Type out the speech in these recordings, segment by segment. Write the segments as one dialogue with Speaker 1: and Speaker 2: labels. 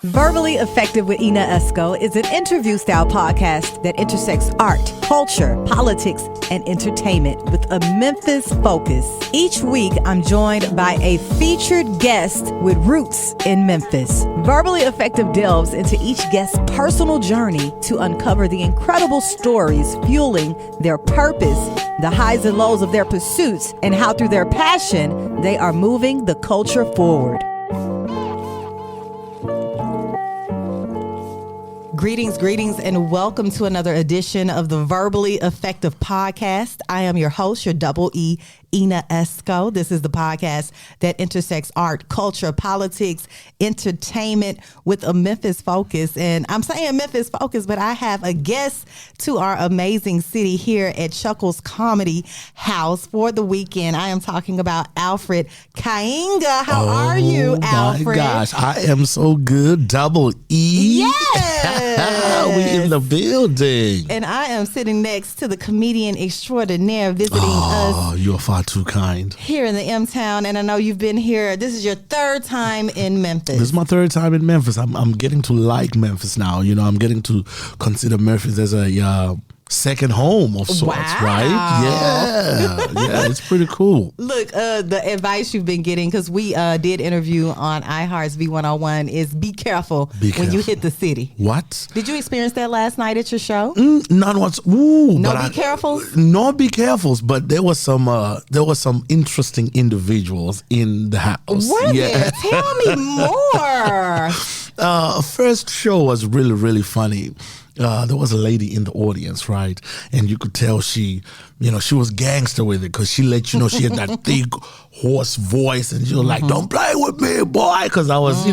Speaker 1: Verbally Effective with Ina Esco is an interview-style podcast that intersects art, culture, politics, and entertainment with a Memphis focus. Each week, I'm joined by a featured guest with roots in Memphis. Verbally Effective delves into each guest's personal journey to uncover the incredible stories fueling their purpose, the highs and lows of their pursuits, and how through their passion, they are moving the culture forward. Greetings, and welcome to another edition of the Verbally Effective Podcast. I am your host, your double E, Ina Esco. This is the podcast that intersects art, culture, politics, entertainment with a Memphis focus. And I'm saying Memphis focus, but I have a guest to our amazing city here at Chuckles Comedy House for the weekend. I am talking about Alfred Kainga. How are you, Alfred?
Speaker 2: Oh my gosh, I am so good. Double E.
Speaker 1: Yes.
Speaker 2: We in the building.
Speaker 1: And I am sitting next to the comedian extraordinaire visiting us.
Speaker 2: Oh, you're far too kind.
Speaker 1: Here in the M-Town, and I know you've been here. This is your third time in Memphis.
Speaker 2: This is my third time in Memphis. I'm getting to like Memphis now. You know, I'm getting to consider Memphis as a second home of sorts, right? Yeah, it's pretty cool.
Speaker 1: Look, the advice you've been getting, because we did interview on iHeart's V101, is be careful when you hit the city.
Speaker 2: What?
Speaker 1: Did you experience that last night at your show?
Speaker 2: None whatsoever.
Speaker 1: No, be careful.
Speaker 2: No, be careful. But there was some interesting individuals in the house.
Speaker 1: Were there? Tell me more.
Speaker 2: First show was really, really funny. There was a lady in the audience, right? And you could tell she was gangster with it because she let you know she had that thick, hoarse voice. And she was like, don't play with me, boy. Because I was,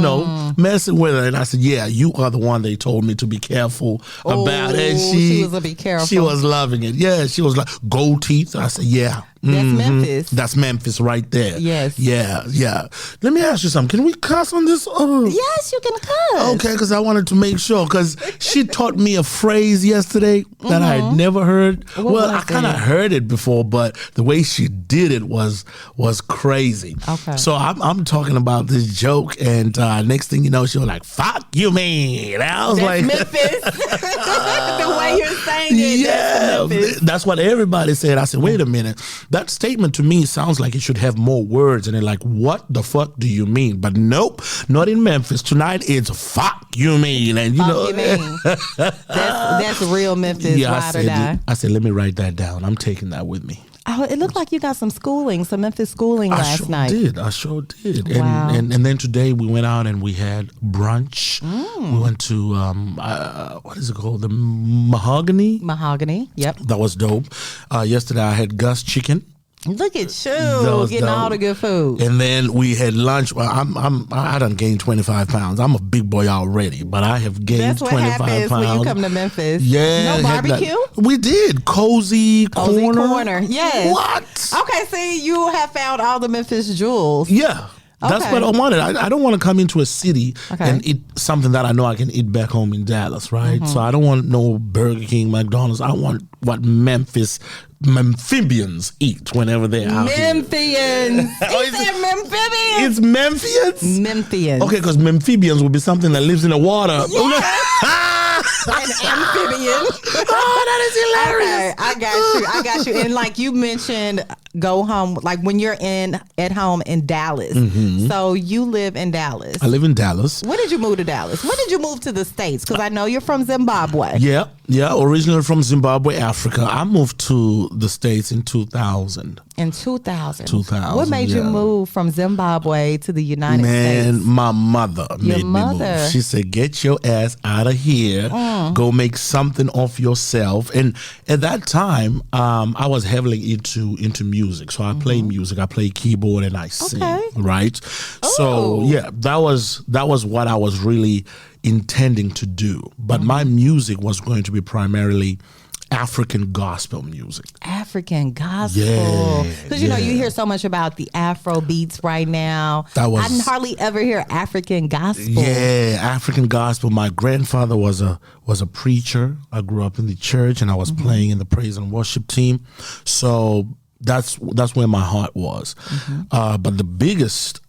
Speaker 2: messing with her. And I said, yeah, you are the one they told me to be careful about. And
Speaker 1: she was a be careful.
Speaker 2: She was loving it. Yeah, she was like, gold teeth. I said, yeah.
Speaker 1: That's Memphis.
Speaker 2: That's Memphis right there.
Speaker 1: Yes.
Speaker 2: Yeah. Let me ask you something. Can we cuss on this?
Speaker 1: Yes, you can cuss.
Speaker 2: Okay, because I wanted to make sure. Because she taught me a phrase yesterday that I had never heard. I kind of heard it before, but the way she did it was crazy.
Speaker 1: Okay.
Speaker 2: So I'm talking about this joke, and next thing you know, she was like, "Fuck you, mean?" And I was
Speaker 1: that's
Speaker 2: like,
Speaker 1: Memphis. The way you're saying it.
Speaker 2: Yeah, that's what everybody said. I said, wait a minute. That statement to me sounds like it should have more words. And they're like, what the fuck do you mean? But nope, not in Memphis. Tonight it's fuck you mean. And
Speaker 1: you mean. That's real Memphis, ride or die.
Speaker 2: I said, let me write that down. I'm taking that with me.
Speaker 1: Oh, it looked like you got some Memphis schooling last night.
Speaker 2: I sure did.
Speaker 1: Wow.
Speaker 2: And then today we went out and we had brunch. We went to, what is it called? The Mahogany?
Speaker 1: Mahogany, yep.
Speaker 2: That was dope. Yesterday I had Gus chicken.
Speaker 1: Look at you getting all the good food.
Speaker 2: And then we had lunch. Well, I done gained 25 pounds. I'm a big boy already, but I have gained 25 pounds. That's what happens
Speaker 1: when you come to Memphis.
Speaker 2: Yeah.
Speaker 1: No barbecue?
Speaker 2: We did. Cozy corner.
Speaker 1: Yes.
Speaker 2: What?
Speaker 1: Okay, see, you have found all the Memphis jewels.
Speaker 2: Yeah. That's what I wanted. I don't want to come into a city and eat something that I know I can eat back home in Dallas, right? So I don't want no Burger King, McDonald's. I want what Memphians eat whenever they're out here.
Speaker 1: Memphians. Memphians?
Speaker 2: It's Memphians?
Speaker 1: Memphians.
Speaker 2: Okay, because Memphibians would be something that lives in the water.
Speaker 1: An amphibian.
Speaker 2: That is hilarious.
Speaker 1: Okay, I got you. And like you mentioned, go home, like when you're at home in Dallas. So you live in Dallas.
Speaker 2: I live in Dallas.
Speaker 1: When did you move to Dallas? When did you move to the States? Because I know you're from Zimbabwe.
Speaker 2: Yeah. Originally from Zimbabwe, Africa. I moved to the States in 2000.
Speaker 1: In 2000.
Speaker 2: What
Speaker 1: made you move from Zimbabwe to the United States?
Speaker 2: Man, my mother made me move. She said, get your ass out of here. Go make something of yourself. And at that time, I was heavily into music. So I play music. I play keyboard and I sing. Right? So yeah, that was what I was really intending to do. But my music was going to be primarily African gospel music.
Speaker 1: African gospel. Because, you hear so much about the Afro beats right now. I hardly ever hear African gospel.
Speaker 2: Yeah, African gospel. My grandfather was a preacher. I grew up in the church and I was playing in the praise and worship team. So that's where my heart was. But the biggest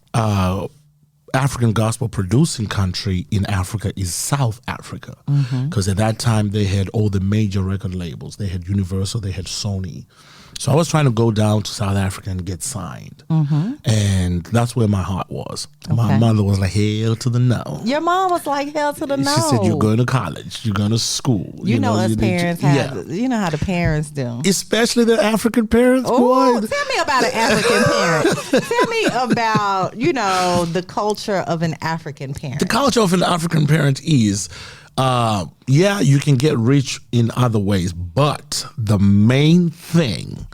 Speaker 2: African gospel producing country in Africa is South Africa, because at that time they had all the major record labels. They had Universal, they had Sony. So I was trying to go down to South Africa and get signed. And that's where my heart was. My mother was like, hell to the no.
Speaker 1: Your mom was like, hell to the no.
Speaker 2: She said, you're going to college. You're going to school.
Speaker 1: You know us parents, you know how the parents do.
Speaker 2: Especially the African parents.
Speaker 1: Oh, tell me about an African parent. Tell me about, the culture of an African parent.
Speaker 2: The culture of an African parent is... you can get rich in other ways, but the main thing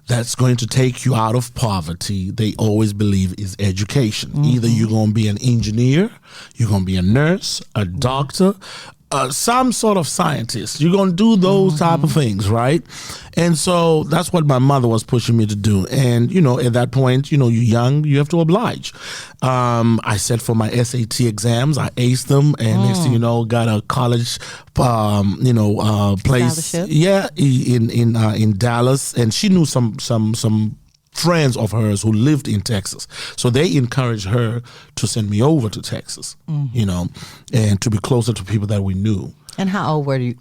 Speaker 2: that's going to take you out of poverty, they always believe, is education. Either you're going to be an engineer, you're going to be a nurse, a doctor, some sort of scientist. You're going to do those type of things, right? And so that's what my mother was pushing me to do. And, at that point, you're young, you have to oblige. I sat for my SAT exams. I aced them. And next thing you know, got a college, place.
Speaker 1: Scholarship?
Speaker 2: Yeah, in Dallas. And she knew some friends of hers who lived in Texas. So they encouraged her to send me over to Texas, and to be closer to people that we knew.
Speaker 1: And how old were you?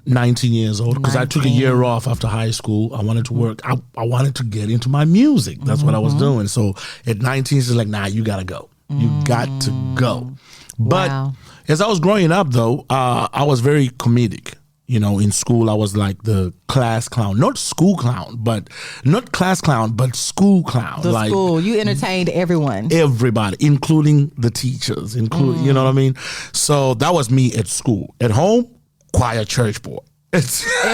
Speaker 2: 19 years old, because I took a year off after high school. I wanted to work. I wanted to get into my music. That's what I was doing. So at 19, she's like, nah, you got to go. You got to go. But as I was growing up, though, I was very comedic. In school, I was like the class clown. Not school clown, not class clown, but school clown.
Speaker 1: School. You entertained everyone.
Speaker 2: Everybody, including the teachers, you know what I mean? So that was me at school. At home, choir church boy.
Speaker 1: In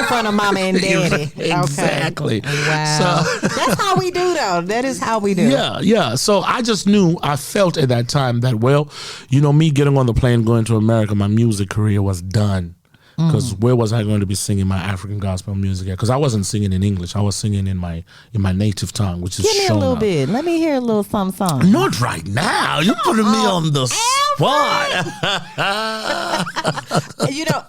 Speaker 1: front of mama and daddy.
Speaker 2: Exactly.
Speaker 1: Okay. Wow. So, that's how we do, though. That is how we do.
Speaker 2: Yeah. So I just knew, I felt at that time that, me getting on the plane, going to America, my music career was done. Because where was I going to be singing my African gospel music at? Because I wasn't singing in English. I was singing in my native tongue, which is Shona.
Speaker 1: Give me a little bit. Let me hear a little something.
Speaker 2: Not right now. You're putting me on the spot.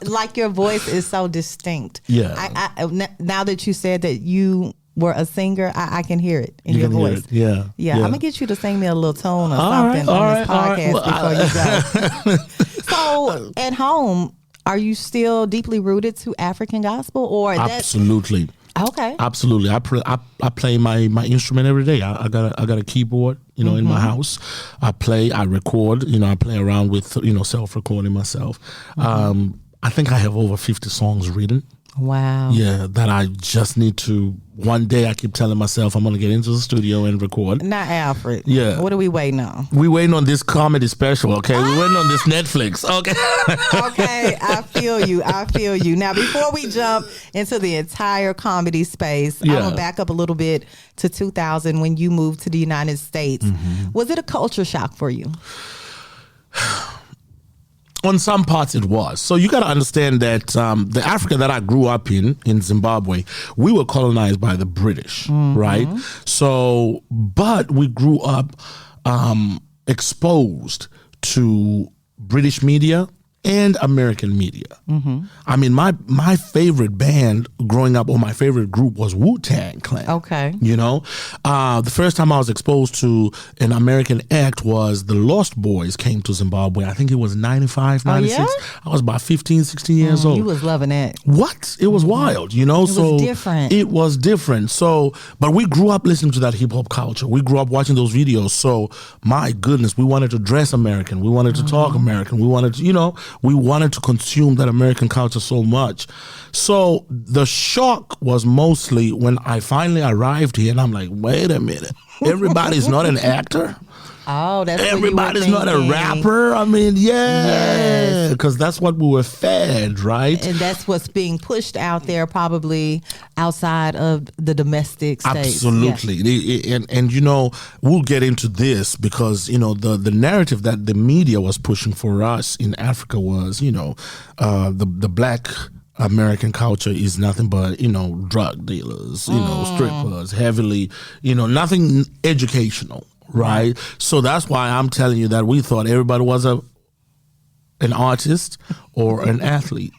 Speaker 1: Like your voice is so distinct.
Speaker 2: Yeah.
Speaker 1: I now that you said that you were a singer, I can hear it in your voice.
Speaker 2: Yeah.
Speaker 1: I'm going to get you to sing me a little tone or something on this podcast before you go. So at home, are you still deeply rooted to African gospel, or
Speaker 2: absolutely?
Speaker 1: Okay,
Speaker 2: absolutely. I play my instrument every day. I got a keyboard, in my house. I play, I record. I play around with self-recording myself. I think I have over 50 songs written.
Speaker 1: Wow.
Speaker 2: Yeah, that I just need to. One day I keep telling myself I'm going to get into the studio and record.
Speaker 1: Not Alfred.
Speaker 2: Yeah.
Speaker 1: What are we waiting on?
Speaker 2: We waiting on this comedy special, okay? We're waiting on this Netflix, okay?
Speaker 1: Okay, I feel you. Now, before we jump into the entire comedy space, I'm going to back up a little bit to 2000 when you moved to the United States. Was it a culture shock for you?
Speaker 2: On some parts it was. So you got to understand that the Africa that I grew up in Zimbabwe, we were colonized by the British, right? So, but we grew up exposed to British media and American media. I mean, my favorite band growing up, or my favorite group, was Wu-Tang Clan.
Speaker 1: Okay.
Speaker 2: The first time I was exposed to an American act was the Lost Boys came to Zimbabwe. I think it was 95, 96.
Speaker 1: Oh, yeah?
Speaker 2: I was about 15, 16 years old.
Speaker 1: You was loving it.
Speaker 2: What? It was wild, It
Speaker 1: was different.
Speaker 2: It was different. So, but we grew up listening to that hip-hop culture. We grew up watching those videos. So, my goodness, we wanted to dress American. We wanted to talk American. We wanted to, we wanted to consume that American culture so much. So the shock was mostly when I finally arrived here and I'm like, wait a minute, everybody's not an actor?
Speaker 1: Oh, that's
Speaker 2: everybody's not a rapper. I mean, because that's what we were fed, right?
Speaker 1: And that's what's being pushed out there, probably outside of the domestic states.
Speaker 2: Absolutely, and we'll get into this because the narrative that the media was pushing for us in Africa was the black American culture is nothing but drug dealers, strippers, heavily nothing educational. Right. So that's why I'm telling you that we thought everybody was an artist or an athlete.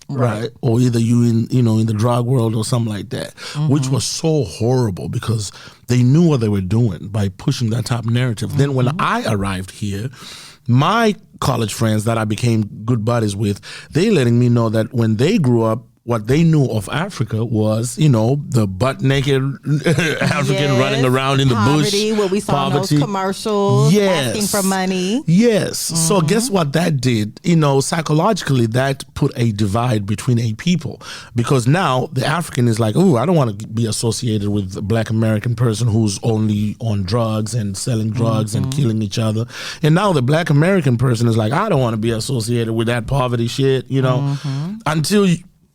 Speaker 2: right? Or either you in the drug world or something like that, which was so horrible because they knew what they were doing by pushing that type of narrative. Then when I arrived here, my college friends that I became good buddies with, they letting me know that when they grew up, what they knew of Africa was, the butt naked African running around in the
Speaker 1: poverty,
Speaker 2: bush.
Speaker 1: What we saw in those commercials, asking for money.
Speaker 2: Yes. So guess what that did? Psychologically, that put a divide between a people. Because now the African is like, oh, I don't want to be associated with a Black American person who's only on drugs and selling drugs and killing each other. And now the Black American person is like, I don't want to be associated with that poverty shit, until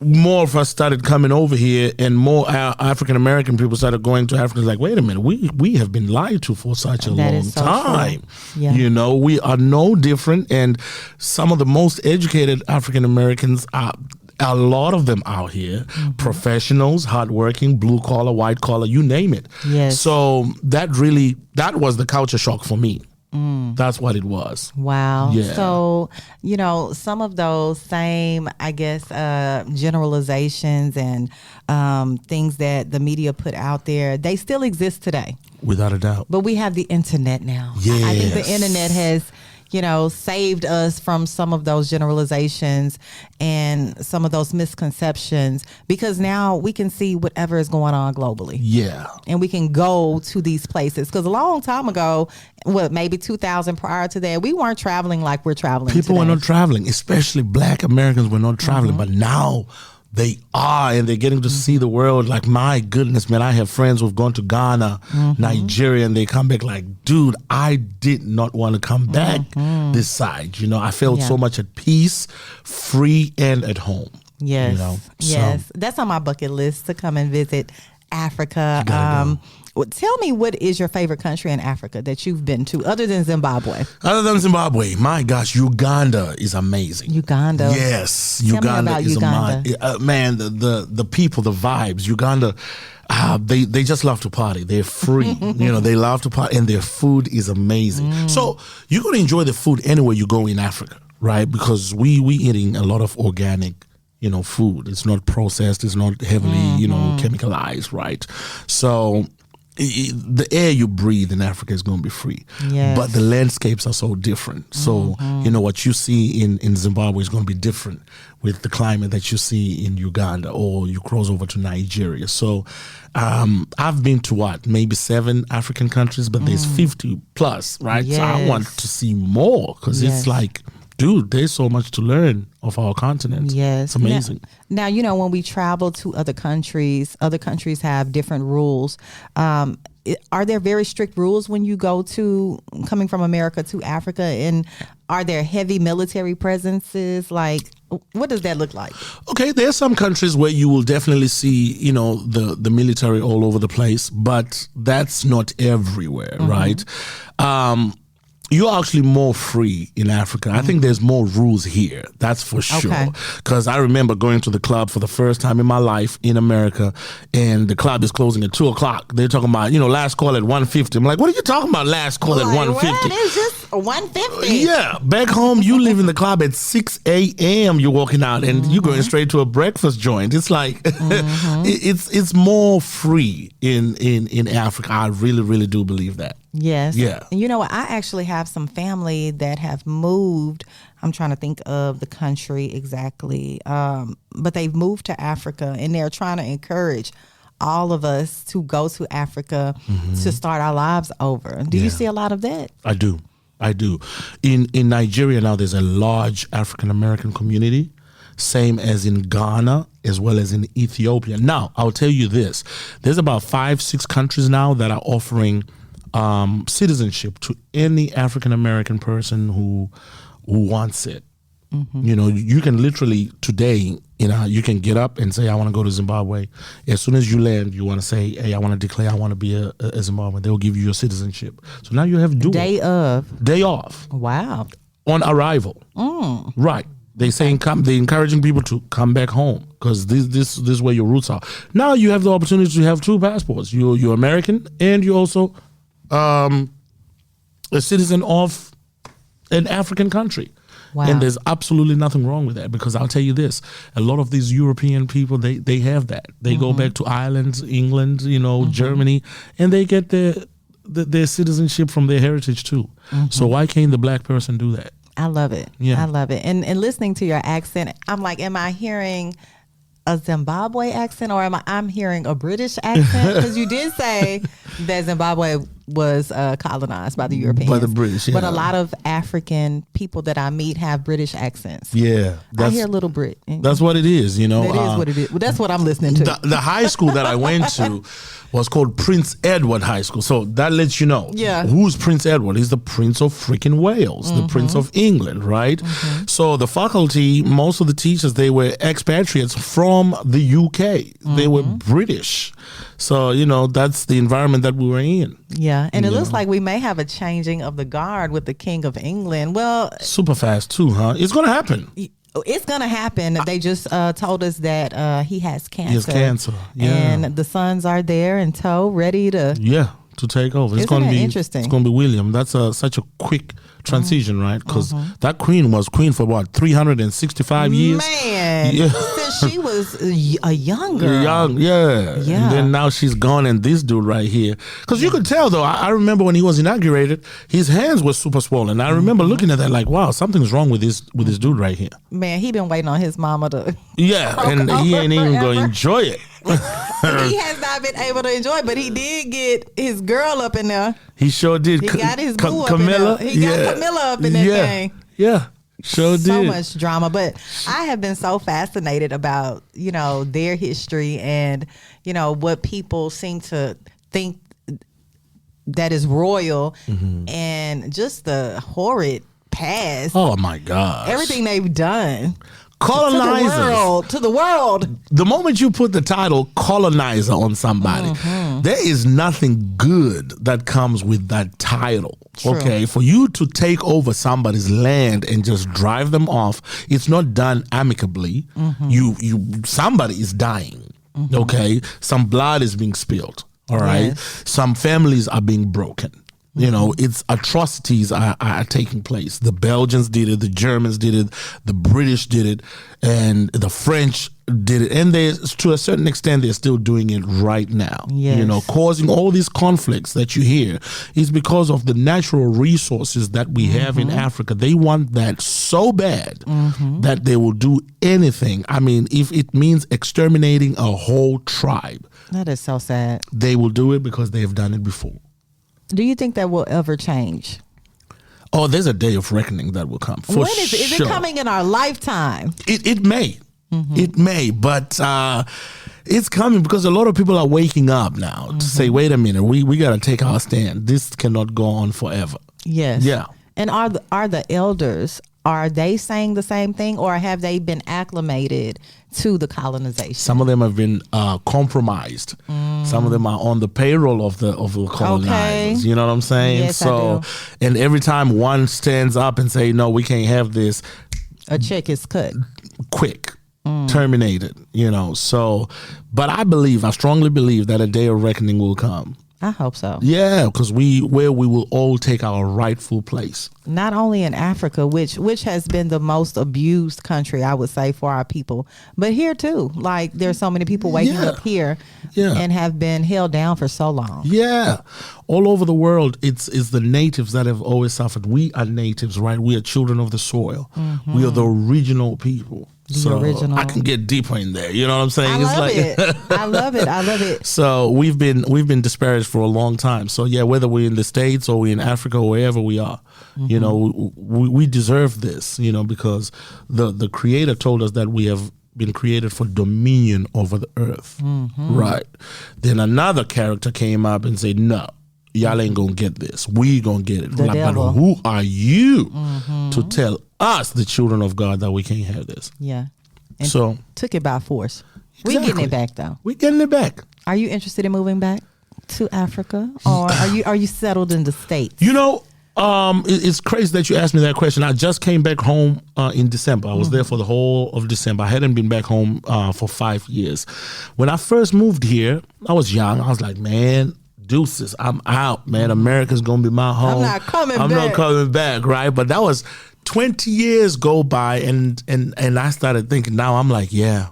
Speaker 2: more of us started coming over here and more African American people started going to Africa. Like, wait a minute, we have been lied to for such a long time. Yeah. We are no different. And some of the most educated African Americans are, a lot of them out here, professionals, hardworking, blue collar, white collar, you name it.
Speaker 1: Yes.
Speaker 2: So that was the culture shock for me. That's what it was.
Speaker 1: Wow.
Speaker 2: Yeah.
Speaker 1: So, some of those same, I guess, generalizations and things that the media put out there, they still exist today.
Speaker 2: Without a doubt.
Speaker 1: But we have the internet now.
Speaker 2: Yes.
Speaker 1: I think the internet has, saved us from some of those generalizations and some of those misconceptions, because now we can see whatever is going on globally.
Speaker 2: Yeah.
Speaker 1: And we can go to these places. Because a long time ago, maybe 2000 prior to that, we weren't traveling like we're traveling
Speaker 2: People
Speaker 1: today.
Speaker 2: were not traveling, especially Black Americans were not traveling. But now they are, and they're getting to see the world. Like, my goodness, man, I have friends who've gone to Ghana, Nigeria, and they come back like, dude, I did not want to come back this side. I felt so much at peace, free, and at home.
Speaker 1: Yes. Yes. That's on my bucket list, to come and visit Africa. Tell me, what is your favorite country in Africa that you've been to, other than Zimbabwe?
Speaker 2: Other than Zimbabwe, my gosh, Uganda is amazing.
Speaker 1: Uganda?
Speaker 2: Yes,
Speaker 1: Tell
Speaker 2: Uganda
Speaker 1: me about
Speaker 2: is
Speaker 1: Uganda.
Speaker 2: Man, the people, the vibes. Uganda, they just love to party. They're free. They love to party, and their food is amazing. So you're going to enjoy the food anywhere you go in Africa, right? Because we eating a lot of organic food. It's not processed. It's not heavily, chemicalized, right? So the air you breathe in Africa is going to be free.
Speaker 1: Yes.
Speaker 2: But the landscapes are so different. So, what you see in Zimbabwe is going to be different with the climate that you see in Uganda, or you cross over to Nigeria. So, I've been to maybe 7 African countries, but there's 50 plus, right?
Speaker 1: Yes.
Speaker 2: So I want to see more, because it's like, dude, there's so much to learn of our continent.
Speaker 1: Yes.
Speaker 2: It's amazing.
Speaker 1: Now, when we travel to other countries have different rules. Are there very strict rules when you go coming from America to Africa? And are there heavy military presences? Like, what does that look like? Okay,
Speaker 2: there are some countries where you will definitely see, the military all over the place, but that's not everywhere, right? You're actually more free in Africa. I think there's more rules here. That's for sure. Because I remember going to the club for the first time in my life in America, and the club is closing at 2:00. They're talking about, last call at 1:50. I'm like, what are you talking about, last call at 1:50?
Speaker 1: What? It's just 1:50.
Speaker 2: Yeah. Back home, you live in the club at 6 a.m. You're walking out, and you're going straight to a breakfast joint. It's like, it's more free in Africa. I really, really do believe that.
Speaker 1: Yes.
Speaker 2: Yeah.
Speaker 1: And I actually have some family that have moved. I'm trying to think of the country exactly. But they've moved to Africa, and they're trying to encourage all of us to go to Africa to start our lives over. Do you see a lot of that?
Speaker 2: I do. In Nigeria now, there's a large African American community, same as in Ghana, as well as in Ethiopia. Now, I'll tell you this. There's about 5-6 countries now that are offering citizenship to any African American person who wants it. You can literally today, you can get up and say, I want to go to Zimbabwe. As soon as you land, you want to say, hey, I want to declare I want to be a Zimbabwean. They'll give you your citizenship. So now you have dual.
Speaker 1: Day off.
Speaker 2: Wow. On arrival. Right. They saying they're encouraging people to come back home, because this is where your roots are. Now you have the opportunity to have 2 passports. You're American, and you're also a citizen of an African country.
Speaker 1: Wow.
Speaker 2: And there's absolutely nothing wrong with that, because I'll tell you this, a lot of these European people, they have that. They go back to Ireland, England, Germany, and they get their citizenship from their heritage too. So why can't the black person do that?
Speaker 1: I love it.
Speaker 2: Yeah.
Speaker 1: I love it. And listening to your accent, I'm like, am I hearing a Zimbabwe accent, or I'm hearing a British accent? Because you did say that Zimbabwe was colonized by the Europeans.
Speaker 2: By the British, yeah.
Speaker 1: But a lot of African people that I meet have British accents.
Speaker 2: Yeah.
Speaker 1: I hear a little Brit.
Speaker 2: That's what it is,
Speaker 1: That is what it is. Well, that's what I'm listening to.
Speaker 2: The high school that I went to was called Prince Edward High School. So that lets you know.
Speaker 1: Yeah.
Speaker 2: Who's Prince Edward? He's the Prince of freaking Wales, the Prince of England, right? So the faculty, most of the teachers, they were expatriates from the UK. They were British. So, that's the environment that we were in.
Speaker 1: Yeah. And it looks like we may have a changing of the guard with the King of England. Well,
Speaker 2: super fast too, huh? It's going to happen.
Speaker 1: It's going to happen. They just told us that he has cancer.
Speaker 2: He has cancer, yeah.
Speaker 1: And the sons are there in tow, ready to...
Speaker 2: Yeah, to take over. It's going to be interesting. It's going to be William. That's such a quick transition, right? Because that queen was queen for what, 365 years?
Speaker 1: Man,
Speaker 2: yeah.
Speaker 1: Since she was a young girl.
Speaker 2: Young, yeah. And then now she's gone, and this dude right here. Because you could tell, though, I remember when he was inaugurated, his hands were super swollen. I remember looking at that like, wow, something's wrong with this dude right here.
Speaker 1: Man, he been waiting on his mama to...
Speaker 2: Yeah, and he ain't even going to enjoy it.
Speaker 1: He has not been able to enjoy it, but he did get his girl up in there.
Speaker 2: He sure did.
Speaker 1: He got his boo up
Speaker 2: Camilla.
Speaker 1: in there. He got Camilla up in that thing.
Speaker 2: Yeah, sure did.
Speaker 1: So much drama, but I have been so fascinated about, their history and, what people seem to think that is royal and just the horrid past.
Speaker 2: Oh my God.
Speaker 1: Everything they've done.
Speaker 2: Colonizers.
Speaker 1: To the world.
Speaker 2: The moment you put the title colonizer on somebody, there is nothing good that comes with that title.
Speaker 1: True.
Speaker 2: Okay, for you to take over somebody's land and just drive them off, it's not done amicably. Somebody is dying. Okay, some blood is being spilled. All right,
Speaker 1: Yes.
Speaker 2: Some families are being broken. It's atrocities are taking place. The Belgians did it, the Germans did it, the British did it, and the French did it. And to a certain extent, they're still doing it right now.
Speaker 1: Yes.
Speaker 2: Causing all these conflicts that you hear is because of the natural resources that we have in Africa. They want that so bad that they will do anything. I mean, if it means exterminating a whole tribe.
Speaker 1: That is so sad.
Speaker 2: They will do it because they have done it before.
Speaker 1: Do you think that will ever change?
Speaker 2: Oh, there's a day of reckoning that will come. For
Speaker 1: When is it? Is it coming in our lifetime?
Speaker 2: It may. It may, but it's coming because a lot of people are waking up now to say, wait a minute, we got to take our stand. This cannot go on forever.
Speaker 1: Yes.
Speaker 2: Yeah.
Speaker 1: And are the elders, are they saying the same thing, or have they been acclimated to the colonization?
Speaker 2: Some of them have been compromised. Some of them are on the payroll of the colonizers. Okay. You know what I'm saying?
Speaker 1: Yes, I do.
Speaker 2: And every time one stands up and say, no, we can't have this,
Speaker 1: a check is cut.
Speaker 2: Quick. Terminated. So, but I strongly believe that a day of reckoning will come.
Speaker 1: I hope so.
Speaker 2: Yeah, because we will all take our rightful place.
Speaker 1: Not only in Africa, which has been the most abused country, I would say, for our people, but here too. Like, there's so many people waking up here and have been held down for so long. Yeah.
Speaker 2: All over the world, it's the natives that have always suffered. We are natives, right? We are children of the soil. We are the original people.
Speaker 1: Original.
Speaker 2: I can get deeper in there. You know what I'm saying?
Speaker 1: I love it.
Speaker 2: So we've been disparaged for a long time. So yeah, whether we're in the States or we're in Africa or wherever we are, we deserve this. Because the Creator told us that we have been created for dominion over the earth. Right. Then another character came up and said, no, y'all ain't gonna get this. We gonna get it.
Speaker 1: The devil.
Speaker 2: But who are you to tell us, the children of God, that we can't have this?
Speaker 1: Yeah. And
Speaker 2: so
Speaker 1: took it by force.
Speaker 2: Exactly.
Speaker 1: We getting it back though.
Speaker 2: We getting it back.
Speaker 1: Are you interested in moving back to Africa, or are you settled in the States?
Speaker 2: It's crazy that you asked me that question. I just came back home in December. I was there for the whole of December. I hadn't been back home for 5 years. When I first moved here, I was young. I was like, man, deuces, I'm out, man. America's gonna be my home.
Speaker 1: I'm not coming
Speaker 2: back, right? But that was 20 years go by, and I started thinking, now I'm like, yeah,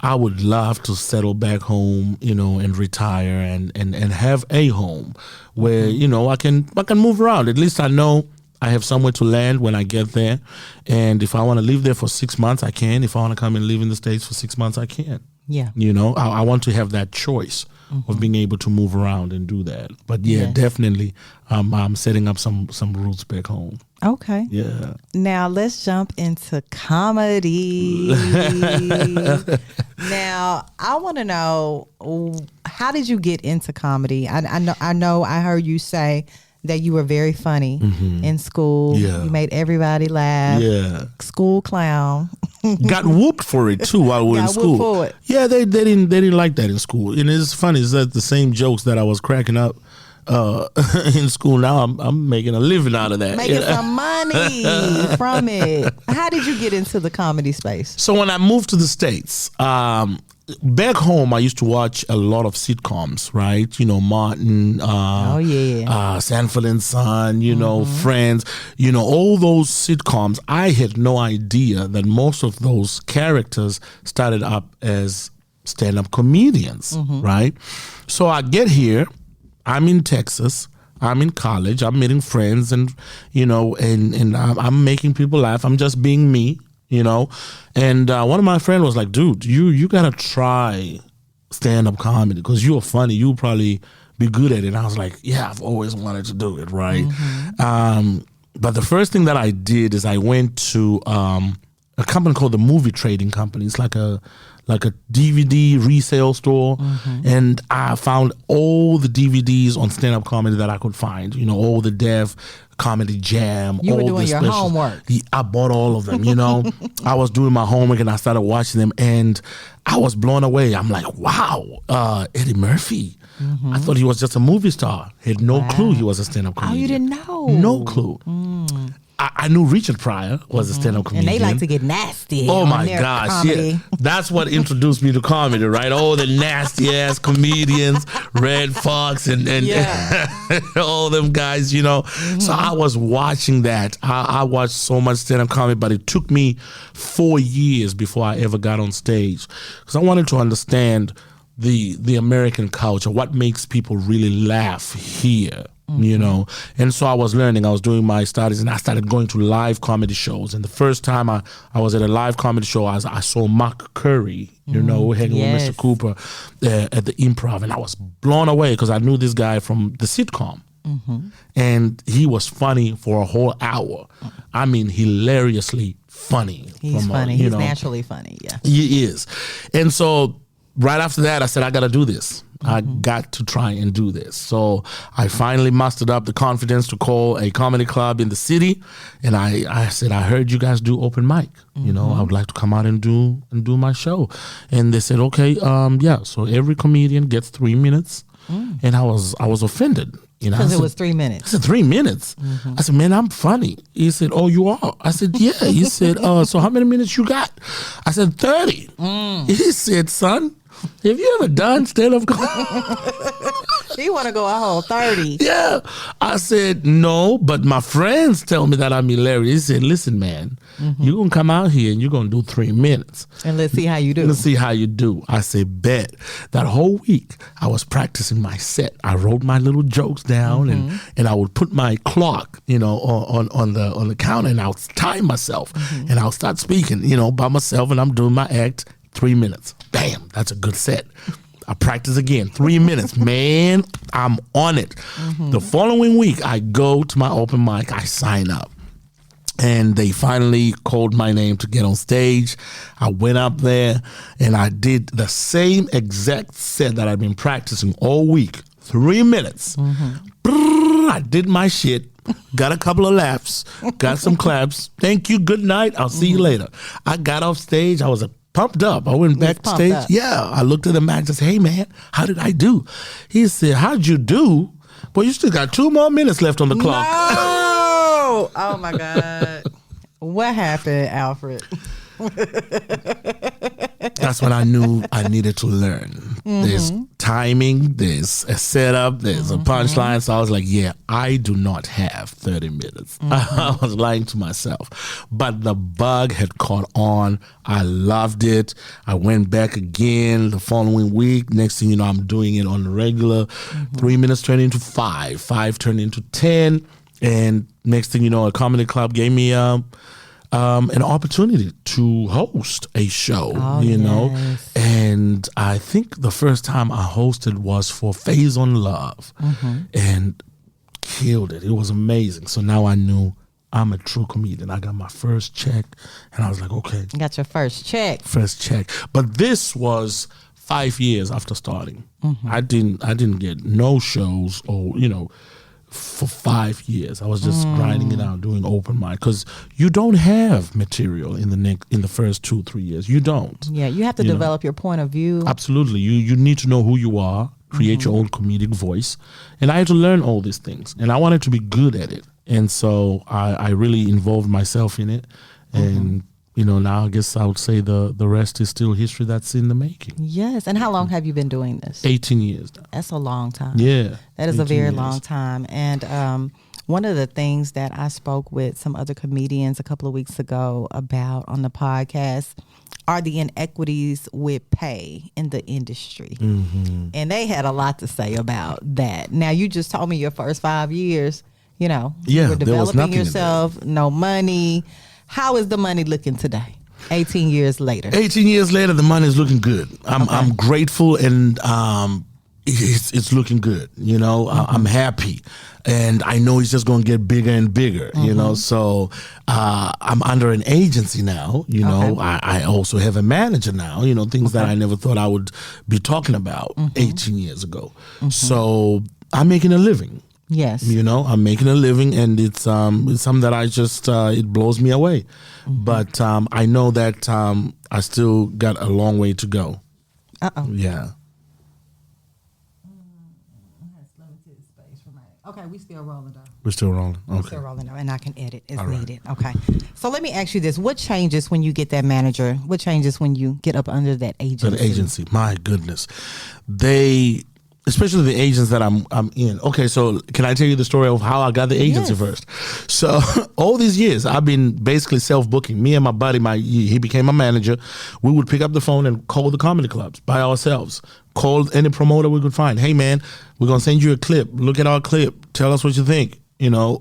Speaker 2: I would love to settle back home, and retire and have a home where, I can move around. At least I know I have somewhere to land when I get there. And if I want to live there for 6 months, I can. If I want to come and live in the States for 6 months, I can.
Speaker 1: Yeah.
Speaker 2: I want to have that choice of being able to move around and do that. But definitely, I'm setting up some roots back home.
Speaker 1: Okay.
Speaker 2: Yeah.
Speaker 1: Now let's jump into comedy. Now I want to know, how did you get into comedy? I know. I heard you say that you were very funny in school.
Speaker 2: Yeah.
Speaker 1: You made everybody laugh.
Speaker 2: Yeah.
Speaker 1: School clown.
Speaker 2: Got whooped for it too while we were in school.
Speaker 1: For it.
Speaker 2: Yeah, they didn't like that in school. And it's funny, it's that the same jokes that I was cracking up in school. Now I'm making a living out of that.
Speaker 1: Making some money from it. How did you get into the comedy space? So
Speaker 2: when I moved to the States, back home, I used to watch a lot of sitcoms, right? Martin, Sanford and Son, Friends, all those sitcoms. I had no idea that most of those characters started up as stand-up comedians, right? So I get here, I'm in Texas, I'm in college, I'm meeting friends, and I'm making people laugh. I'm just being me. And one of my friends was like, dude, you gotta try stand-up comedy because you're funny, you'll probably be good at it. And I was like, yeah, I've always wanted to do it, right? But the first thing that I did is I went to a company called the Movie Trading Company. It's like a DVD resale store, and I found all the DVDs on stand-up comedy that I could find. All the Def Comedy Jam.
Speaker 1: You
Speaker 2: all
Speaker 1: were doing your homework.
Speaker 2: I bought all of them. I was doing my homework and I started watching them, and I was blown away. I'm like, wow, Eddie Murphy. I thought he was just a movie star. Had no clue he was a stand-up comedian.
Speaker 1: Oh, you didn't know?
Speaker 2: No clue. I knew Richard Pryor was a stand-up comedian.
Speaker 1: And they like to get nasty.
Speaker 2: Oh my gosh,
Speaker 1: comedy.
Speaker 2: yeah. That's what introduced me to comedy, right? Oh, the nasty-ass comedians, Red Fox and all them guys, So I was watching that. I watched so much stand-up comedy, but it took me 4 years before I ever got on stage because I wanted to understand the American culture, what makes people really laugh here. And so I was learning. I was doing my studies, and I started going to live comedy shows. And the first time I was at a live comedy show, I saw Mark Curry, hanging with Mr. Cooper at the Improv, and I was blown away because I knew this guy from the sitcom. And he was funny for a whole hour. I mean, hilariously funny.
Speaker 1: He's funny. He's naturally funny, yeah.
Speaker 2: He is. And so right after that, I said, I got to do this. I got to try and do this. So I finally mustered up the confidence to call a comedy club in the city. And I said, I heard you guys do open mic. I would like to come out and do my show. And they said, okay, yeah. So every comedian gets 3 minutes. And I was offended.
Speaker 1: Because it was 3 minutes.
Speaker 2: I said, 3 minutes? I said, man, I'm funny. He said, oh, you are? I said, yeah. He said, so how many minutes you got? I said, 30. He said, son, have you ever done stand-up comedy?
Speaker 1: You want to go a whole 30.
Speaker 2: Yeah. I said, no, but my friends tell me that I'm hilarious. He said, listen, man, you're going to come out here and you're going to do 3 minutes.
Speaker 1: And let's see how you do.
Speaker 2: Let's see how you do. I said, bet. That whole week, I was practicing my set. I wrote my little jokes down and I would put my clock, on the counter, and I would time myself and I'll start speaking, by myself, and I'm doing my act. 3 minutes. Bam, that's a good set. I practice again. 3 minutes. Man, I'm on it. The following week, I go to my open mic. I sign up. And they finally called my name to get on stage. I went up there and I did the same exact set that I've been practicing all week. 3 minutes. I did my shit. Got a couple of laughs. Got some claps. Thank you. Good night. I'll see you later. I got off stage. I was pumped up. I went backstage. Yeah. I looked at the man and said, hey, man, how did I do? He said, how'd you do? Well, you still got 2 more minutes left on the clock.
Speaker 1: No! Oh, my God. What happened, Alfred?
Speaker 2: That's when I knew I needed to learn. There's timing, there's a setup, there's a punchline. So I was like, yeah, I do not have 30 minutes. I was lying to myself. But the bug had caught on. I loved it. I went back again the following week. Next thing you know, I'm doing it on the regular. 3 minutes turned into 5. 5 turned into 10. And next thing you know, a comedy club gave me an opportunity to host a show, you know. And I think the first time I hosted was for Phase on Love and killed it. It was amazing. So now I knew I'm a true comedian. I got my first check and I was like, okay.
Speaker 1: You got your first check.
Speaker 2: First check. But this was 5 years after starting. I didn't get no shows or, you know, for 5 years. I was just grinding it out, doing open mic, because you don't have material in the first 2-3 years. You don't.
Speaker 1: Yeah, you have to develop your point of view.
Speaker 2: Absolutely. You need to know who you are, create your own comedic voice. And I had to learn all these things. And I wanted to be good at it. And so I really involved myself in it. And you know, now I guess I would say the rest is still history that's in the making.
Speaker 1: Yes. And how long have you been doing this?
Speaker 2: 18 years now.
Speaker 1: That's a long time.
Speaker 2: Yeah.
Speaker 1: That is a very long time. And one of the things that I spoke with some other comedians a couple of weeks ago about on the podcast are the inequities with pay in the industry. And they had a lot to say about that. Now, you just told me your first 5 years, you know, you were developing yourself, no money. How is the money looking today, 18 years later?
Speaker 2: 18 years later, the money is looking good. I'm grateful, and it's looking good. You know, I'm happy, and I know it's just going to get bigger and bigger. You know, so I'm under an agency now. You know, I also have a manager now. You know, things that I never thought I would be talking about 18 years ago. So I'm making a living.
Speaker 1: Yes.
Speaker 2: You know, I'm making a living, and it's something that I just, it blows me away. But I know that I still got a long way to go. Yeah.
Speaker 1: Okay, we still rolling though.
Speaker 2: We're still rolling. Okay.
Speaker 1: We're still rolling though, and I can edit as needed. Okay. So let me ask you this. What changes when you get that manager? What changes when you get up under that agency?
Speaker 2: That agency, my goodness. Especially the agents that I'm in. Okay, so can I tell you the story of how I got the agency first? So all these years, I've been basically self-booking. Me and my buddy, he became my manager. We would pick up the phone and call the comedy clubs by ourselves. Call any promoter we could find. Hey, man, we're going to send you a clip. Look at our clip. Tell us what you think. You know,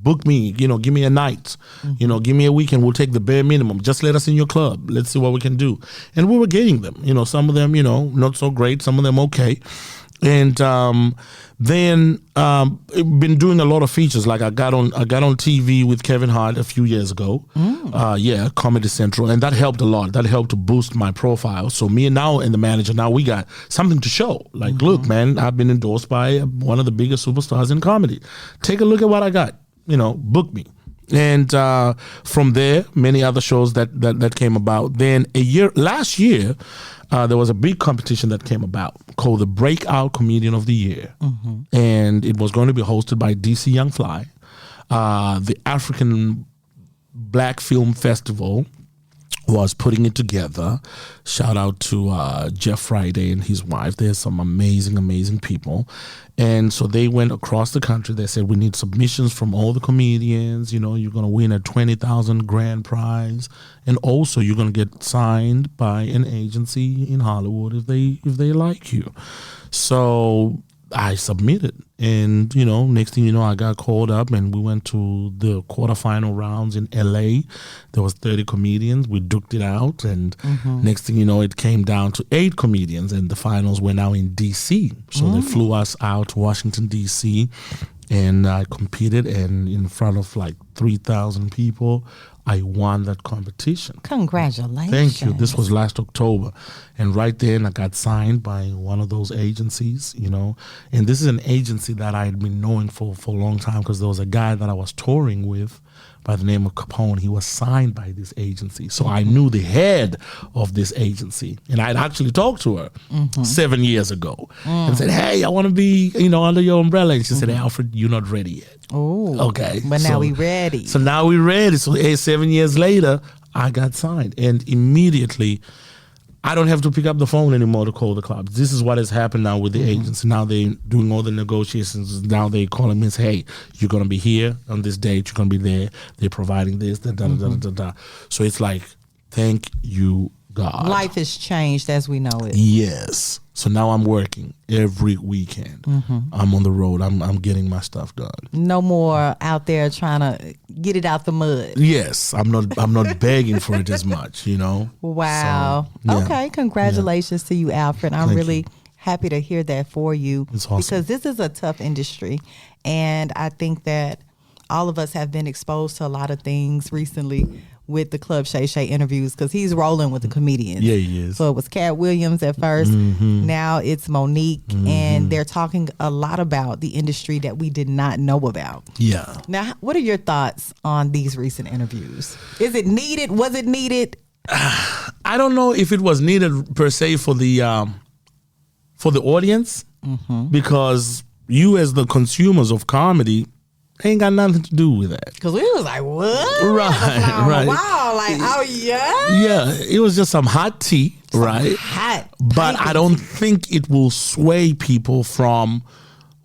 Speaker 2: book me, you know, give me a night, you know, give me a weekend. We'll take the bare minimum. Just let us in your club. Let's see what we can do. And we were getting them, you know, some of them, you know, not so great, some of them okay. And then been doing a lot of features. Like I got on TV with Kevin Hart a few years ago. Comedy Central, and that helped a lot. That helped to boost my profile. So me and the manager, now we got something to show. Like, look, man, I've been endorsed by one of the biggest superstars in comedy. Take a look at what I got. You know, book me. And from there, many other shows that came about. Then last year, there was a big competition that came about called the Breakout Comedian of the Year. And it was going to be hosted by DC Young Fly. The African Black Film Festival was putting it together. Shout out to Jeff Friday and his wife. There's some amazing people. And so they went across the country. They said, we need submissions from all the comedians. You know, you're going to win a $20,000 grand prize. And also you're going to get signed by an agency in Hollywood if they like you. So I submitted, and you know, next thing you know, I got called up, and we went to the quarterfinal rounds in LA. There was 30 comedians. We duked it out, and next thing you know, it came down to 8 comedians, and the finals were now in DC. So they flew us out to Washington DC, and I competed, and in front of like 3,000 people, I won that competition.
Speaker 1: Congratulations.
Speaker 2: Thank you. This was last October. And right then I got signed by one of those agencies, you know. And this is an agency that I had been knowing for a long time, because there was a guy that I was touring with by the name of Capone. He was signed by this agency. So I knew the head of this agency. And I'd actually talked to her 7 years ago and said, hey, I want to be, you know, under your umbrella. And she said, hey, Alfred, you're not ready yet.
Speaker 1: Oh,
Speaker 2: okay.
Speaker 1: But now we ready.
Speaker 2: So now we're ready. So 7 years later, I got signed. And immediately I don't have to pick up the phone anymore to call the clubs. This is what has happened now with the agents. Now they're doing all the negotiations. Now they calling me and say, hey, you're going to be here on this date. You're going to be there. They're providing this. So it's like, thank you, God.
Speaker 1: Life has changed as we know it.
Speaker 2: Yes. So now I'm working every weekend. I'm on the road. I'm getting my stuff done.
Speaker 1: No more out there trying to get it out the mud.
Speaker 2: Yes, I'm not begging for it as much, you know.
Speaker 1: Wow. So, yeah. Okay, congratulations to you, Alfred. I'm really happy to hear that for you.
Speaker 2: It's awesome.
Speaker 1: Because this is a tough industry, and I think that all of us have been exposed to a lot of things recently with the Club Shay Shay interviews, because he's rolling with the comedians.
Speaker 2: Yeah, he is.
Speaker 1: So it was Cat Williams at first. Now it's Monique, and they're talking a lot about the industry that we did not know about.
Speaker 2: Yeah.
Speaker 1: Now, what are your thoughts on these recent interviews? Is it needed? Was it needed?
Speaker 2: I don't know if it was needed per se for the audience, because you as the consumers of comedy ain't got nothing to do with that.
Speaker 1: Because we was like, what?
Speaker 2: Right.
Speaker 1: Wow, like, oh yeah?
Speaker 2: Yeah, it was just some hot tea, right?
Speaker 1: Hot.
Speaker 2: But I don't think it will sway people from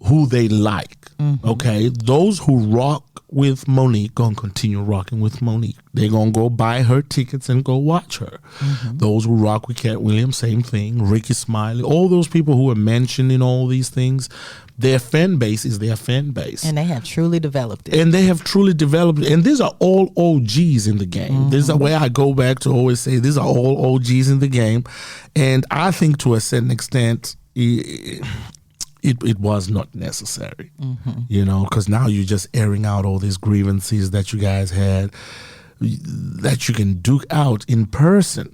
Speaker 2: who they like, okay? Those who rock with Monique gonna continue rocking with Monique. They're gonna go buy her tickets and go watch her. Those who rock with Cat Williams, same thing. Ricky Smiley, all those people who are mentioned in all these things, their fan base is their fan base.
Speaker 1: And they have truly developed it.
Speaker 2: And they have truly developed it. And these are all OGs in the game. This is where I go back to always say these are all OGs in the game. And I think to a certain extent, it was not necessary, you know, because now you're just airing out all these grievances that you guys had that you can duke out in person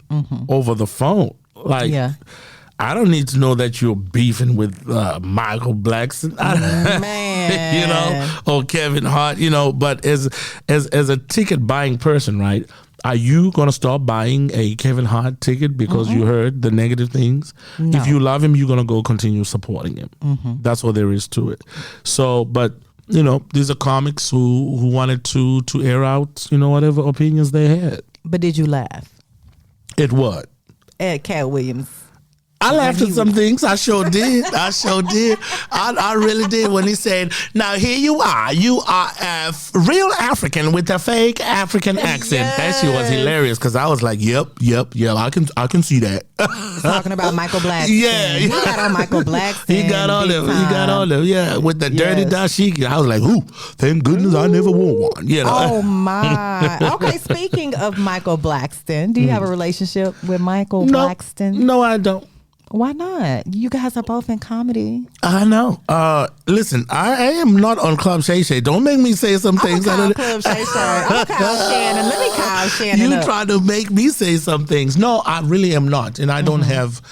Speaker 2: over the phone. Like, I don't need to know that you're beefing with Michael Blackson,
Speaker 1: man,
Speaker 2: you know, or Kevin Hart, you know. But as a ticket buying person, right? Are you gonna start buying a Kevin Hart ticket because you heard the negative things?
Speaker 1: No.
Speaker 2: If you love him, you're gonna go continue supporting him. That's all there is to it. So, but you know, these are comics who wanted to air out, you know, whatever opinions they had.
Speaker 1: But did you laugh
Speaker 2: At what?
Speaker 1: at Cat Williams?
Speaker 2: I laughed at some things. I sure did. I really did when he said, now here you are a real African with a fake African accent. That shit was hilarious because I was like, yep, I can see that.
Speaker 1: Talking about Michael Blackson.
Speaker 2: Yeah.
Speaker 1: He got on Michael Blackson.
Speaker 2: He got all them. Yeah, with the dirty dashiki. I was like, ooh, thank goodness I never wore one. You know?
Speaker 1: Oh my. Okay, speaking of Michael Blackson, do you have a relationship with Michael Blackson?
Speaker 2: No, I don't.
Speaker 1: Why not? You guys are both in comedy.
Speaker 2: I know. Listen, I am not on Club Shay Shay. Don't make me say some things.
Speaker 1: I'm Club Shay Shay. I'm call Shannon. Let me call Shannon.
Speaker 2: You try to make me say some things. No, I really am not, and I don't have.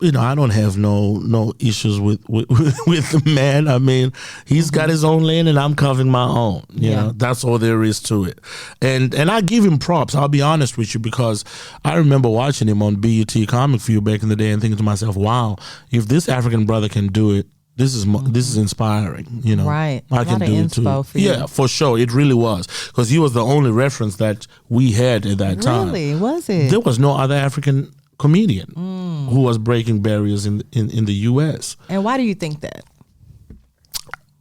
Speaker 2: I don't have no issues with the man. I mean, he's got his own lane, and I'm covering my own. You know, that's all there is to it. And I give him props. I'll be honest with you, because I remember watching him on BET Comic View back in the day and thinking to myself, "Wow, if this African brother can do it, this is inspiring." You know,
Speaker 1: right?
Speaker 2: I can do it too. Yeah, for sure, it really was, because he was the only reference that we had at that time.
Speaker 1: Really, was it?
Speaker 2: There was no other African comedian who was breaking barriers in the U.S.
Speaker 1: And why do you think that?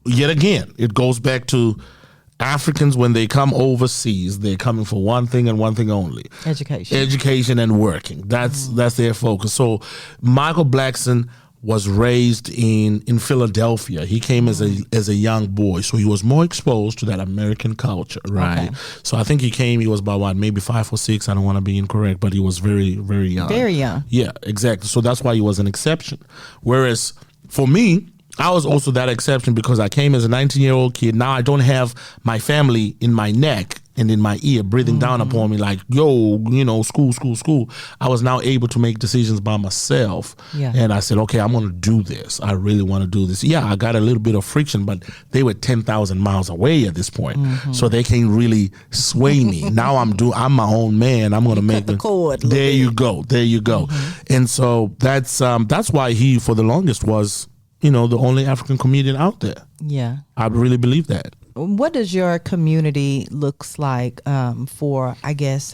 Speaker 2: Yet again, it goes back to Africans. When they come overseas, they're coming for one thing and one thing only: education and working. That's their focus. So Michael Blackson was raised in Philadelphia. He came as a young boy, so he was more exposed to that American culture, right? Okay. So I think he was about maybe 5 or 6. I don't want to be incorrect, but he was very, very young.
Speaker 1: Very young.
Speaker 2: Yeah, exactly. So that's why he was an exception. Whereas for me, I was also that exception because I came as a 19-year-old kid. Now I don't have my family in my neck and in my ear breathing down upon me like, yo, you know, school. I was now able to make decisions by myself. Yeah. And I said, okay, I'm going to do this. I really want to do this. Yeah, I got a little bit of friction, but they were 10,000 miles away at this point. So they can't really sway me. Now I'm my own man. I'm going to make
Speaker 1: the cord.
Speaker 2: There you go. And so that's why he, for the longest, was, you know, the only African comedian out there.
Speaker 1: Yeah.
Speaker 2: I really believe that.
Speaker 1: What does your community looks like for, I guess,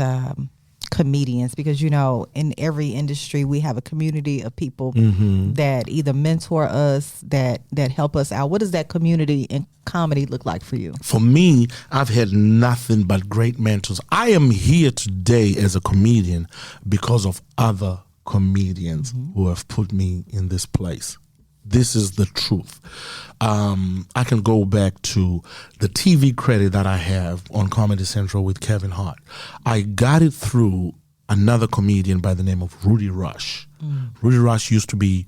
Speaker 1: comedians? Because, in every industry, we have a community of people that either mentor us, that help us out. What does that community in comedy look like for you?
Speaker 2: For me, I've had nothing but great mentors. I am here today as a comedian because of other comedians who have put me in this place. This is the truth. I can go back to the TV credit that I have on Comedy Central with Kevin Hart. I got it through another comedian by the name of Rudy Rush. Rudy Rush used to be